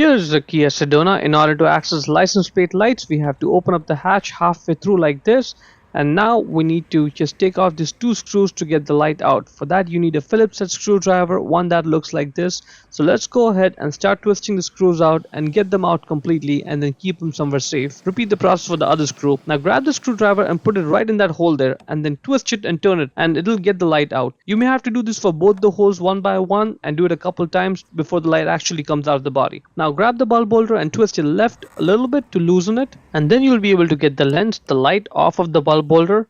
Here is the Kia Sedona. In order to access license plate lights, we have to open up the hatch halfway through like this. And now we need to just take off these two screws to get the light out. For that you need a Phillips head screwdriver, one that looks like this. So let's go ahead and start twisting the screws out and get them out completely and then keep them somewhere safe. Repeat the process for the other screw. Now grab the screwdriver and put it right in that hole there and then twist it and turn it and it'll get the light out. You may have to do this for both the holes one by one and do it a couple times before the light actually comes out of the body. Now grab the bulb holder and twist it left a little bit to loosen it, and then you'll be able to get the lens, the light off of the bulb holder.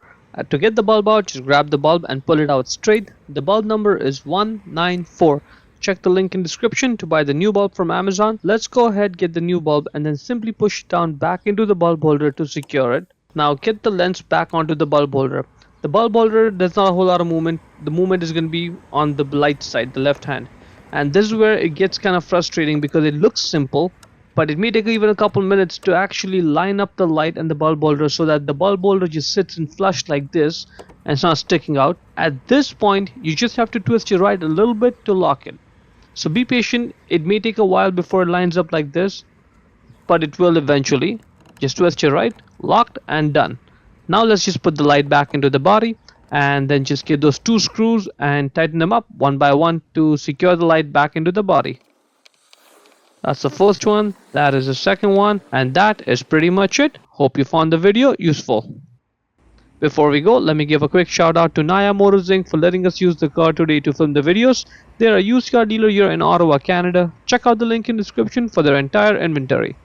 To get the bulb out, just grab the bulb and pull it out straight. The bulb number is 194. Check the link in description to buy the new bulb from Amazon. Let's go ahead, get the new bulb and then simply push it down back into the bulb holder to secure it. Now get the lens back onto the bulb holder. The bulb holder does not a whole lot of movement. The movement is going to be on the light side, the left hand. And this is where it gets kind of frustrating because it looks simple, but it may take even a couple minutes to actually line up the light and the bulb holder so that the bulb holder just sits in flush like this and it's not sticking out. At this point you just have to twist your right a little bit to lock it. So be patient, it may take a while before it lines up like this, but it will eventually. Just twist your right, locked, and done. Now let's just put the light back into the body and then just get those two screws and tighten them up one by one to secure the light back into the body. That's the first one, that is the second one, and that is pretty much it. Hope you found the video useful. Before we go, let me give a quick shout out to Naya Motors Inc. for letting us use the car today to film the videos. They are a used car dealer here in Ottawa, Canada. Check out the link in the description for their entire inventory.